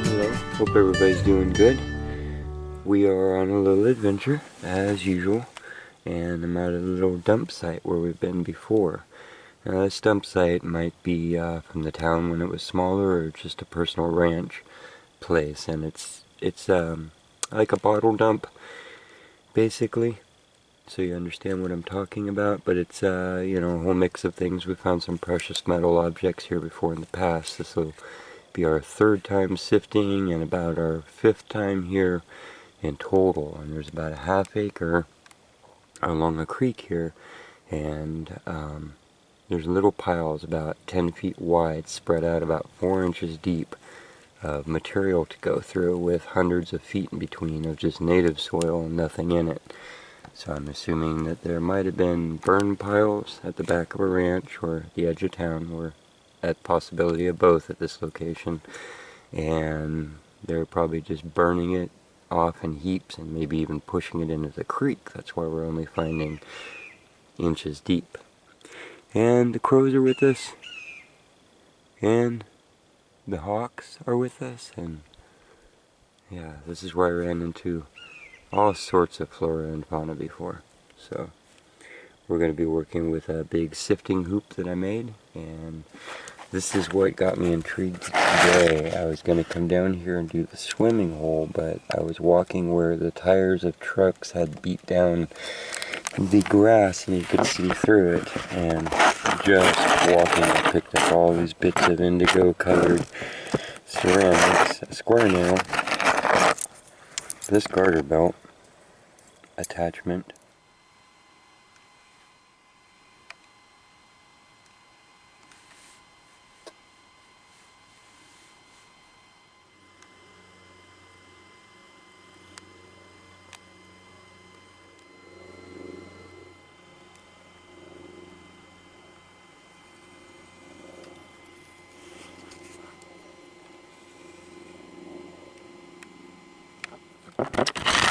Hello, hope everybody's doing good. We are on a little adventure, as usual, and I'm at a little dump site where we've been before. Now this dump site might be from the town when it was smaller, or just a personal ranch place, and it's like a bottle dump, basically. So you understand what I'm talking about, but it's you know, a whole mix of things. We found some precious metal objects here before in the past. This will be our third time sifting and about our fifth time here in total. And there's about a half acre along a creek here, and there's little piles about 10 feet wide, spread out about 4 inches deep, of material to go through, with hundreds of feet in between of just native soil and nothing in it. So I'm assuming that there might have been burn piles at the back of a ranch or the edge of town, or at possibility of both at this location, and they're probably just burning it off in heaps and maybe even pushing it into the creek. That's why we're only finding inches deep. And the crows are with us, and the hawks are with us, and yeah, this is where I ran into all sorts of flora and fauna before. So we're going to be working with a big sifting hoop that I made, and this is what got me intrigued today. I was going to come down here and do the swimming hole, but I was walking where the tires of trucks had beat down the grass and you could see through it, and just walking I picked up all these bits of indigo colored ceramics, a square nail, this garter belt attachment,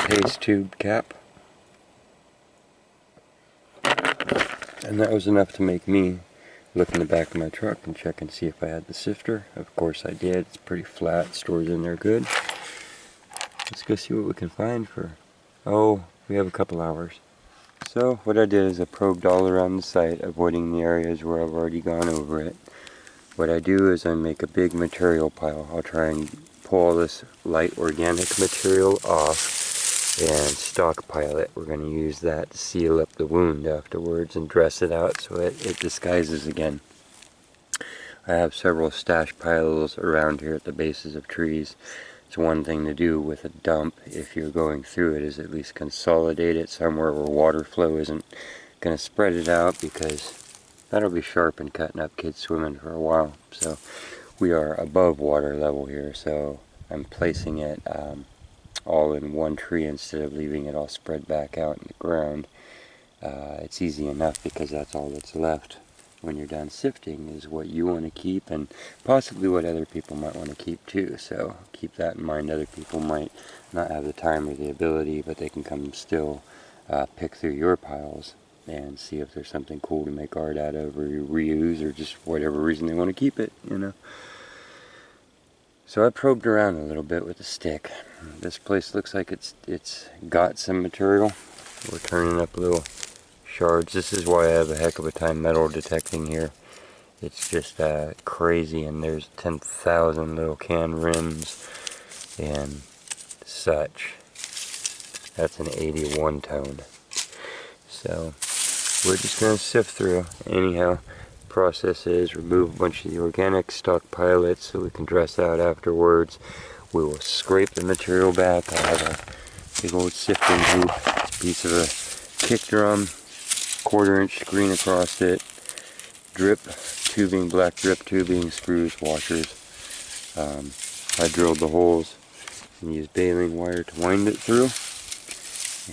paste tube cap, and that was enough to make me look in the back of my truck and check and see if I had the sifter. Of course I did. It's pretty flat, stores in there good. Let's go see what we can find for, oh, we have a couple hours. So what I did is I probed all around the site, avoiding the areas where I've already gone over it. What I do is I make a big material pile. I'll try and pull all this light organic material off and stockpile it. We're going to use that to seal up the wound afterwards and dress it out so it disguises again. I have several stash piles around here at the bases of trees. It's one thing to do with a dump if you're going through it, is at least consolidate it somewhere where water flow isn't going to spread it out, because that'll be sharp and cutting up kids swimming for a while. So we are above water level here, so I'm placing it all in one tree instead of leaving it all spread back out in the ground. It's easy enough because that's all that's left when you're done sifting, is what you want to keep and possibly what other people might want to keep too. So keep that in mind. Other people might not have the time or the ability, but they can come still pick through your piles and see if there's something cool to make art out of, or reuse, or just for whatever reason they want to keep it, you know. So I probed around a little bit with a stick. This place looks like it's got some material. We're turning up little shards. This is why I have a heck of a time metal detecting here. It's just crazy, and there's 10,000 little can rims and such. That's an 81 tone. So we're just going to sift through. Anyhow, process is remove a bunch of the organic, stockpile it so we can dress out afterwards. We will scrape the material back. I have a big old sifting hoop. It's a piece of a kick drum, 1/4-inch screen across it, drip tubing, black drip tubing, screws, washers. I drilled the holes and used baling wire to wind it through,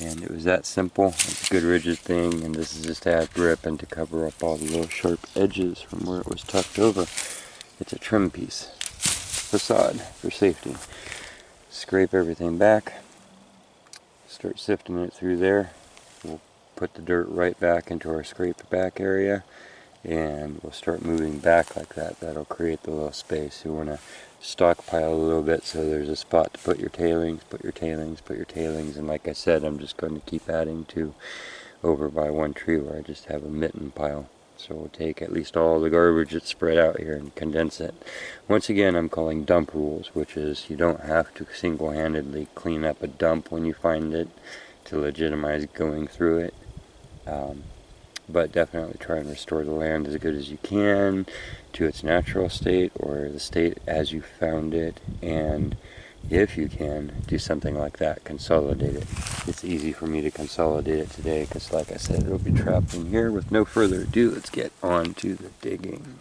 and it was that simple. It's a good rigid thing, and this is just to add grip and to cover up all the little sharp edges from where it was tucked over. It's a trim piece, facade for safety. Scrape everything back, Start sifting it through there. We'll put the dirt right back into our scrape back area, and we'll start moving back like that. That'll create the little space. You want to stockpile a little bit so there's a spot to put your tailings, put your tailings, put your tailings, and like I said, I'm just going to keep adding to over by one tree where I just have a mitten pile. So we'll take at least all the garbage that's spread out here and condense it. Once again, I'm calling dump rules, which is you don't have to single-handedly clean up a dump when you find it to legitimize going through it. But definitely try and restore the land as good as you can to its natural state or the state as you found it, and if you can, do something like that, consolidate it. It's easy for me to consolidate it today because, like I said, it'll be trapped in here. With no further ado, let's get on to the digging.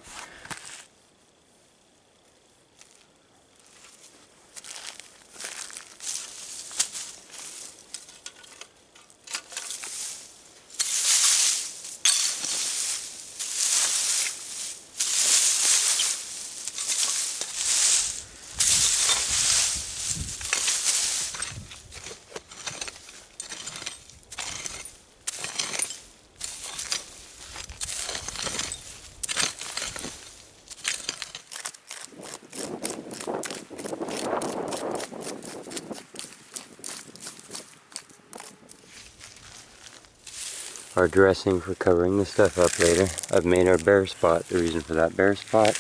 Our dressing for covering the stuff up later. I've made our bare spot. The reason for that bare spot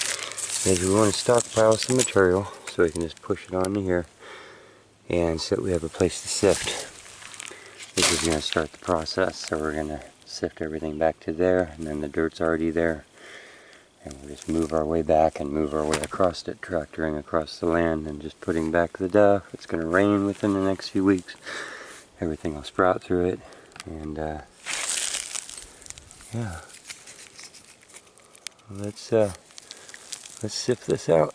is we want to stockpile some material so we can just push it onto here and so that we have a place to sift. This is going to start the process, so we're going to sift everything back to there, and then the dirt's already there, and we'll just move our way back and move our way across it, tractoring across the land and just putting back the duff. It's going to rain within the next few weeks. Everything will sprout through it, and yeah, let's sift this out.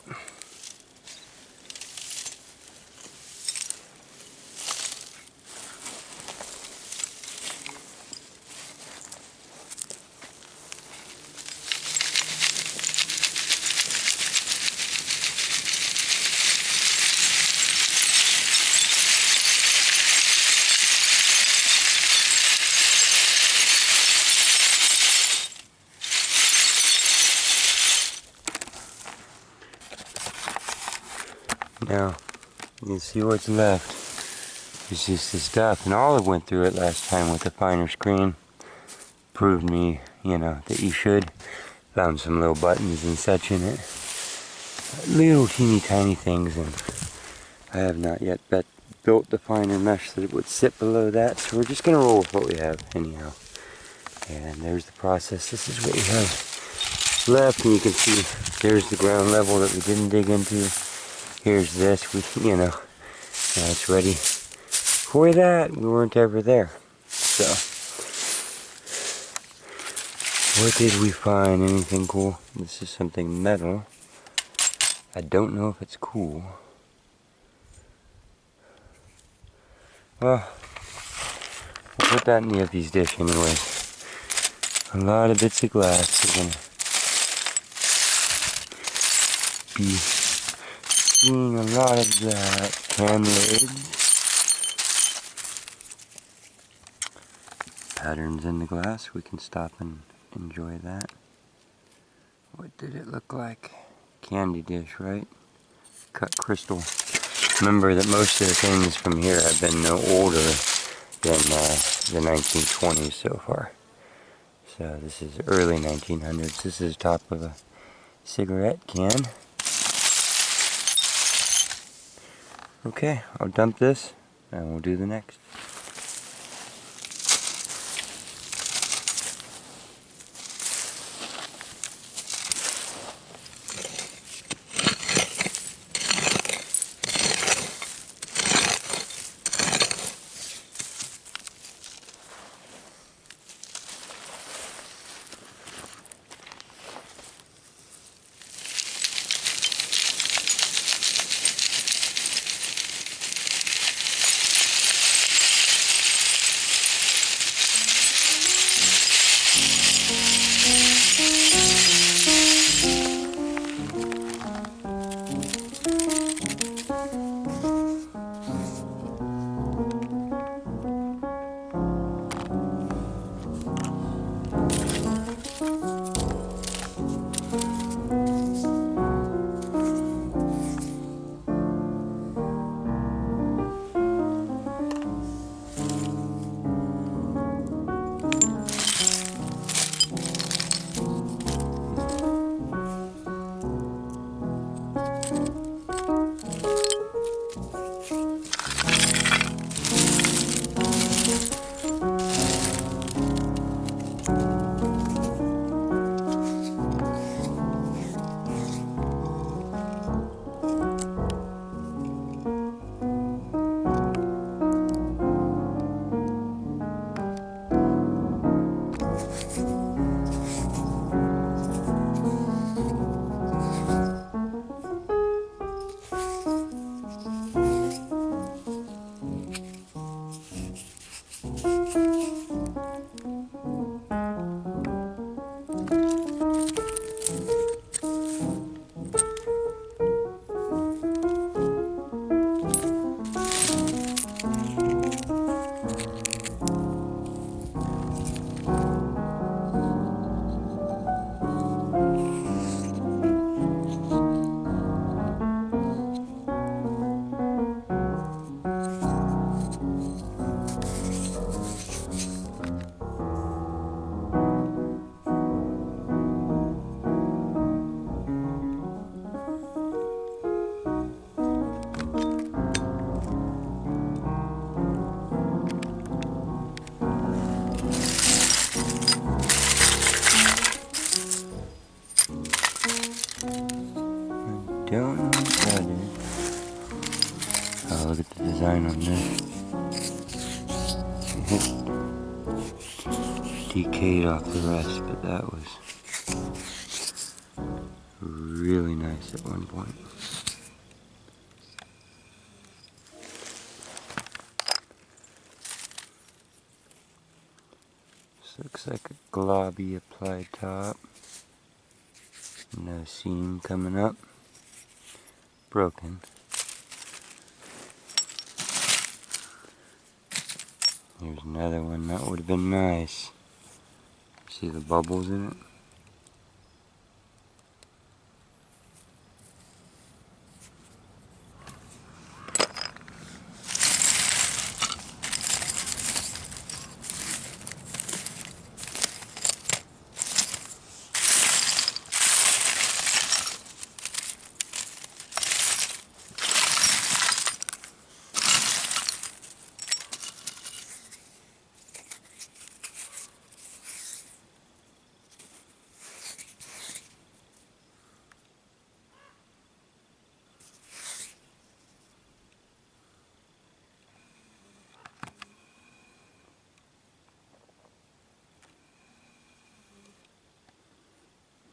Now, you can see what's left. It's just the stuff, and Olive went through it last time with a finer screen. Proved me, that you should. Found some little buttons and such in it. Little teeny tiny things, and I have not yet built the finer mesh that it would sit below that, so we're just going to roll with what we have anyhow. And there's the process. This is what we have left, and you can see there's the ground level that we didn't dig into. Here's this, now it's ready for that. We weren't ever there. So, what did we find? Anything cool? This is something metal. I don't know if it's cool. Well, we'll put that in the Effie's dish anyway. A lot of bits of glass are gonna be seeing a lot of that. Can lids. Patterns in the glass. We can stop and enjoy that. What did it look like? Candy dish, right? Cut crystal. Remember that most of the things from here have been no older than the 1920s so far. So this is early 1900s. This is top of a cigarette can. Okay, I'll dump this and we'll do the next. fine on this. Decayed off the rest, but that was really nice at one point. This looks like a globby applied top. No seam coming up. Broken. Here's another one that would have been nice. See the bubbles in it?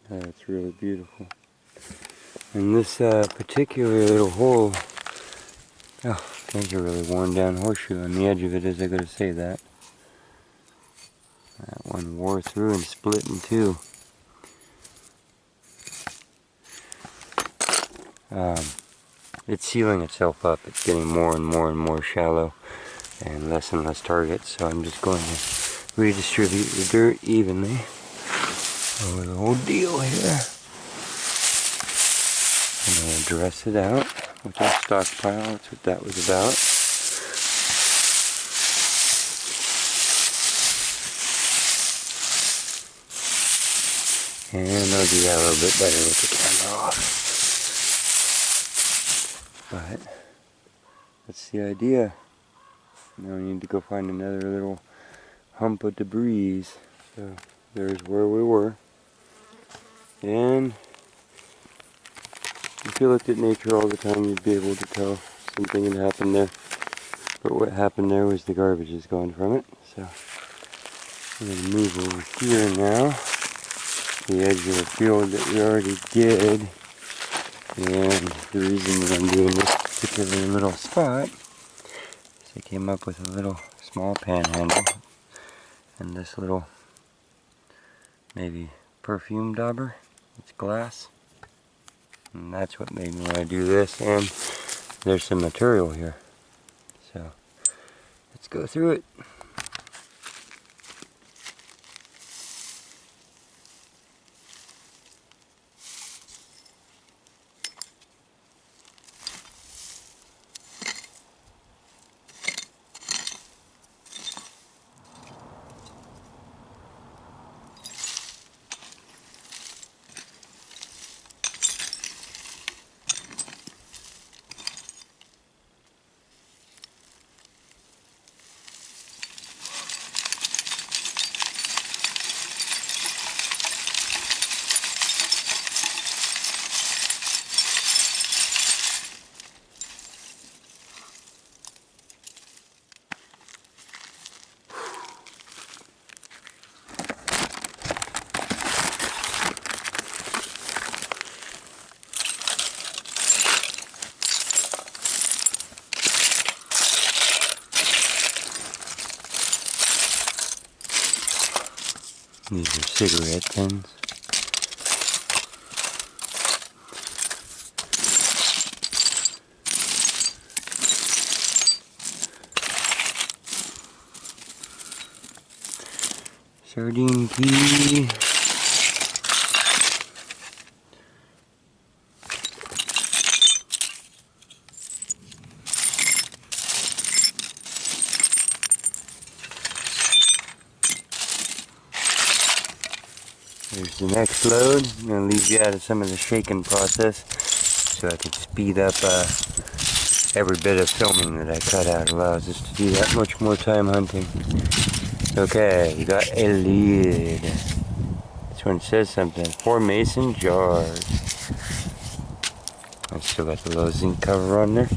That's really beautiful. And this particular little hole, oh, there's a really worn down horseshoe on the edge of it, as I gotta say that. That one wore through and split in two. It's sealing itself up. It's getting more and more shallow and less targets, so I'm just going to redistribute the dirt evenly over the whole deal here. I'm going to dress it out with our stockpile. That's what that was about. And I'll do that a little bit better with the camera off. But that's the idea. Now we need to go find another little hump of debris. So there's where we were. And if you looked at nature all the time, you'd be able to tell something had happened there. But what happened there was the garbage is gone from it. So I'm going to move over here now. The edge of the field that we already did. And the reason that I'm doing this particular little spot is I came up with a little small panhandle and this little maybe perfume dauber. It's glass. And that's what made me want to do this, and there's some material here. So let's go through it. These are cigarette tins. Sardine key. Here's the next load. I'm going to leave you out of some of the shaking process so I can speed up every bit of filming that I cut out. Allows us to do that much more time hunting. Okay, we got a lid. This one says something. 4 mason jars. I still got the low zinc cover on there.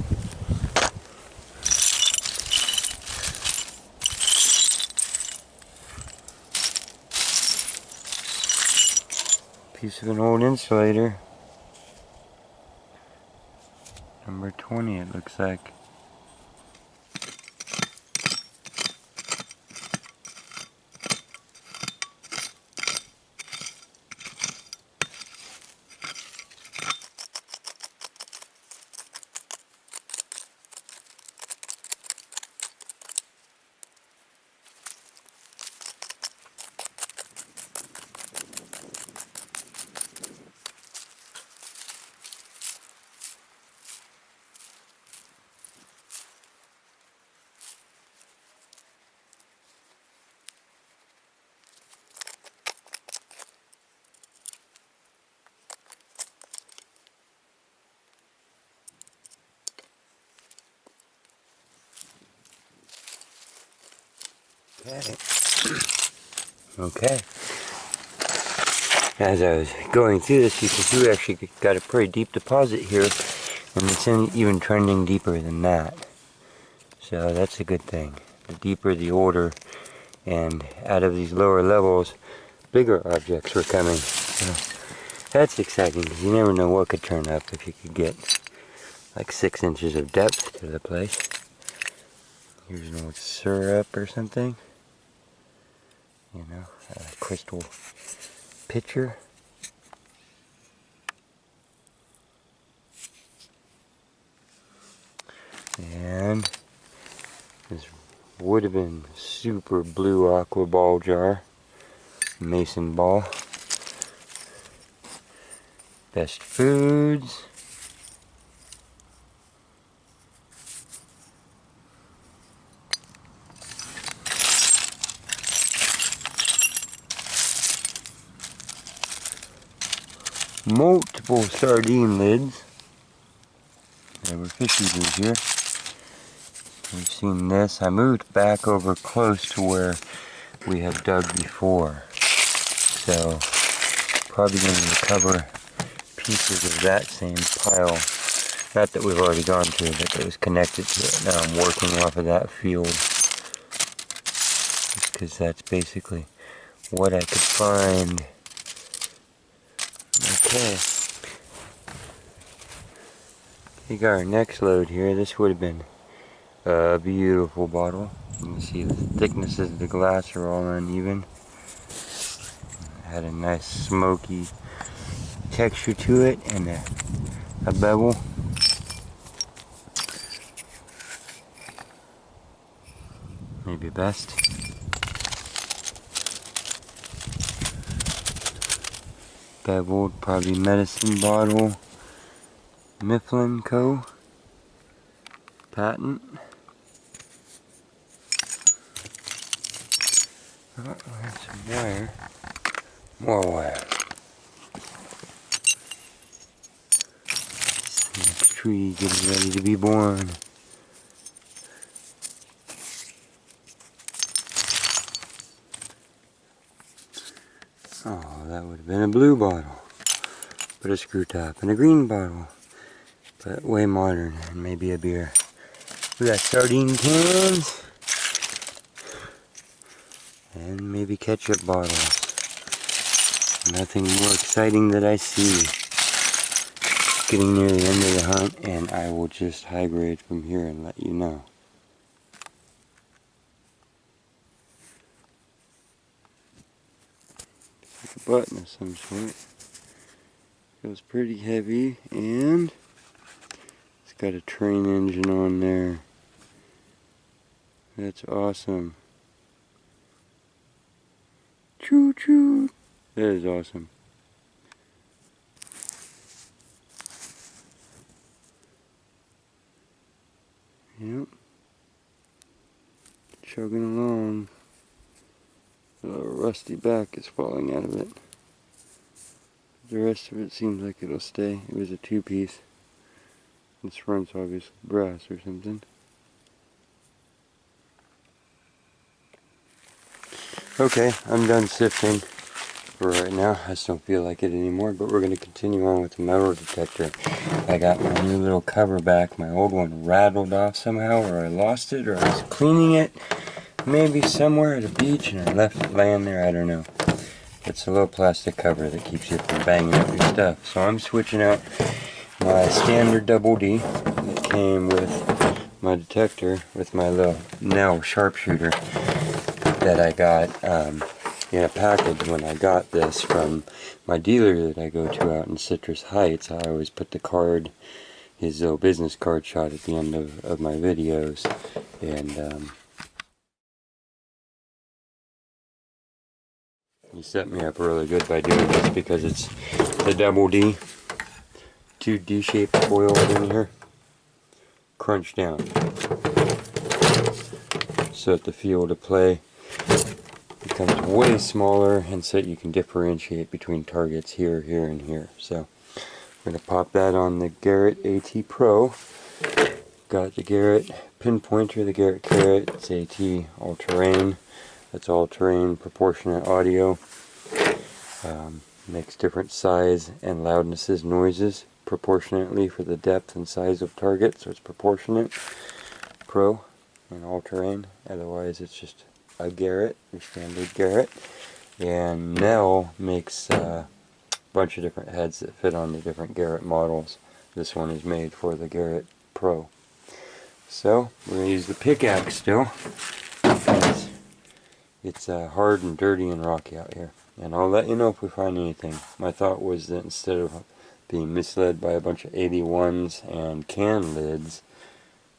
Piece of an old insulator. Number 20 it looks like. Okay. As I was going through this, you can see we actually got a pretty deep deposit here, and it's even trending deeper than that. So that's a good thing. The deeper, the older, and out of these lower levels, bigger objects were coming. So that's exciting, because you never know what could turn up if you could get like 6 inches of depth to the place. Here's an old syrup or something. You know, a crystal pitcher. And this would have been super blue aqua ball jar. Mason ball. Best foods. Multiple sardine lids. There were fish eaters here. We've seen this. I moved back over close to where we have dug before. So probably going to recover pieces of that same pile. Not that we've already gone to, but that was connected to it. Now I'm working off of that field. Just because that's basically what I could find. Okay. We got our next load here. This would have been a beautiful bottle. You can see the thicknesses of the glass are all uneven. Had a nice smoky texture to it and a bevel. Maybe best. Beveled, probably medicine bottle. Mifflin Co. Patent. Oh, there's some wire. More wire. This next tree getting ready to be born. Oh, that would have been a blue bottle. But a screw top and a green bottle. But way modern, and maybe a beer. We got sardine cans. And maybe ketchup bottles. Nothing more exciting that I see. Getting near the end of the hunt, and I will just high grade from here and let you know. Like a button of some sort. Feels pretty heavy, and it's got a train engine on there. That's awesome. Choo choo. That is awesome. Yep. Chugging along. A little rusty back is falling out of it. The rest of it seems like it'll stay. It was a 2-piece. This front's obviously brass or something. Okay, I'm done sifting for right now. I just don't feel like it anymore, but we're going to continue on with the metal detector. I got my new little cover back. My old one rattled off somehow, or I lost it, or I was cleaning it maybe somewhere at a beach and I left it laying there, I don't know. It's a little plastic cover that keeps you from banging up your stuff. So I'm switching out my standard double D that came with my detector with my little nail sharpshooter that I got in a package when I got this from my dealer that I go to out in Citrus Heights. I always put the card, his little business card shot at the end of my videos. And he set me up really good by doing this because it's the double D, 2 D-shaped coils in here, crunched down, so that the field of play becomes way smaller, and so that you can differentiate between targets here, here, and here. So I'm going to pop that on the Garrett AT Pro. Got the Garrett pinpointer, the Garrett Carrot. It's AT all-terrain. That's all-terrain proportionate audio. Makes different size and loudnesses, noises proportionately for the depth and size of target. So it's proportionate, pro, and all-terrain. Otherwise, it's just a Garrett, your standard Garrett. And Nell makes a bunch of different heads that fit on the different Garrett models. This one is made for the Garrett Pro. So we're going to use the pickaxe still, because it's hard and dirty and rocky out here. And I'll let you know if we find anything. My thought was that instead of being misled by a bunch of 81s and can lids,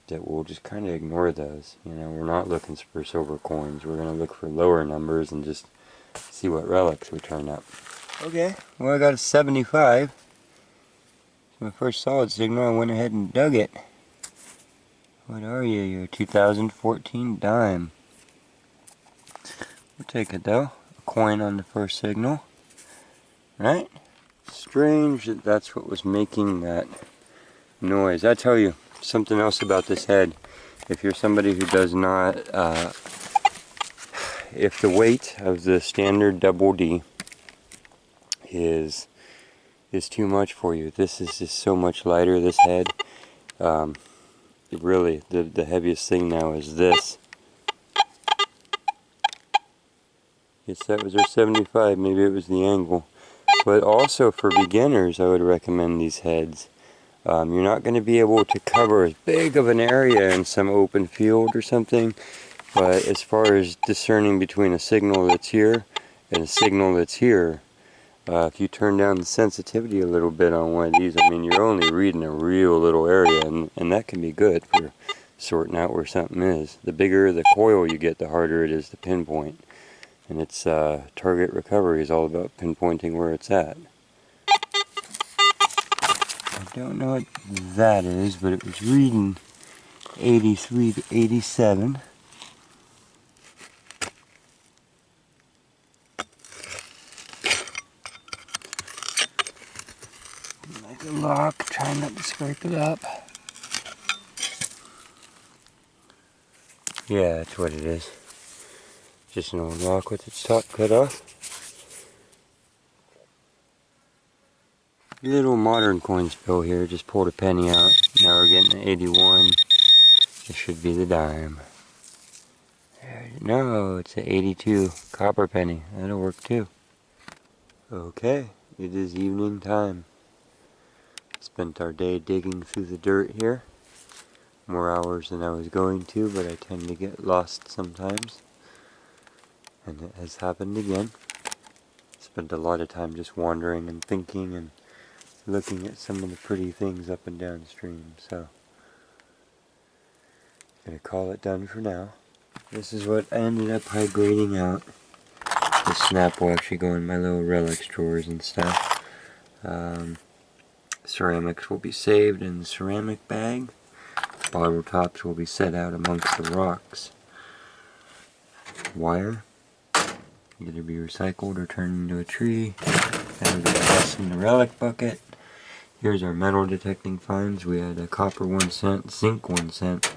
that we'll just kind of ignore those. You know, we're not looking for silver coins. We're going to look for lower numbers and just see what relics we turn up. Okay, well I got a 75. My first solid signal, I went ahead and dug it. What are you? You're a 2014 dime. We'll take it though. A coin on the first signal. Right? Strange that that's what was making that noise. I tell you, something else about this head. If you're somebody who does not, if the weight of the standard double D is too much for you, this is just so much lighter, this head. Really, the heaviest thing now is this. Yes, that was our 75, maybe it was the angle. But also for beginners, I would recommend these heads. You're not going to be able to cover as big of an area in some open field or something, but as far as discerning between a signal that's here and a signal that's here, if you turn down the sensitivity a little bit on one of these, I mean, you're only reading a real little area, and that can be good for sorting out where something is. The bigger the coil you get, the harder it is to pinpoint. And it's target recovery is all about pinpointing where it's at. I don't know what that is, but it was reading 83 to 87. Like a lock, trying not to scrape it up. Yeah, that's what it is. Just an old lock with its top cut off. Little modern coin spill here, just pulled a penny out. Now we're getting an 81. This should be the dime. No, it's an 82 copper penny. That'll work too. Okay, it is evening time. Spent our day digging through the dirt here. More hours than I was going to, but I tend to get lost sometimes. And it has happened again. Spent a lot of time just wandering and thinking and looking at some of the pretty things up and downstream. So, gonna call it done for now. This is what I ended up high grading out. The snap will actually go in my little relics drawers and stuff. Ceramics will be saved in the ceramic bag. Bottle tops will be set out amongst the rocks. Wire, either be recycled or turned into a tree. And we'll get tossed in the relic bucket. Here's our metal detecting finds. We had a copper 1 cent, zinc 1 cent,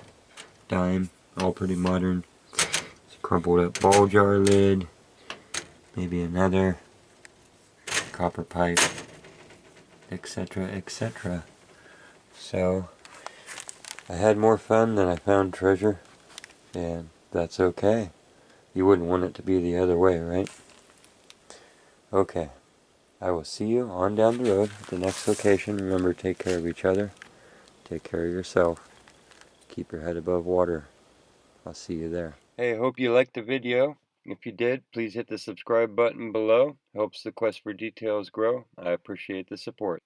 dime, all pretty modern. It's a crumpled up ball jar lid, maybe another, copper pipe, etc., etc. So, I had more fun than I found treasure, and that's okay. You wouldn't want it to be the other way, right? Okay, I will see you on down the road at the next location. Remember, take care of each other. Take care of yourself. Keep your head above water. I'll see you there. Hey, hope you liked the video. If you did, please hit the subscribe button below. Helps the quest for details grow. I appreciate the support.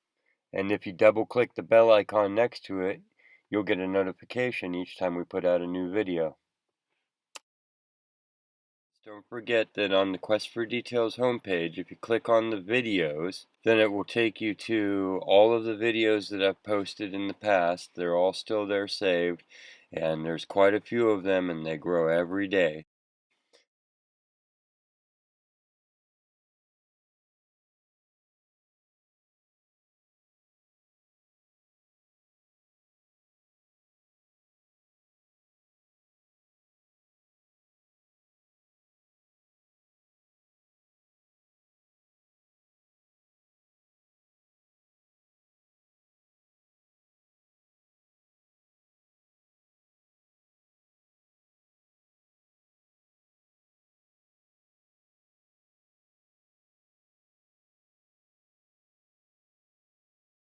And if you double click the bell icon next to it, you'll get a notification each time we put out a new video. Don't forget that on the Quest for Details homepage, if you click on the videos, then it will take you to all of the videos that I've posted in the past. They're all still there saved, and there's quite a few of them, and they grow every day.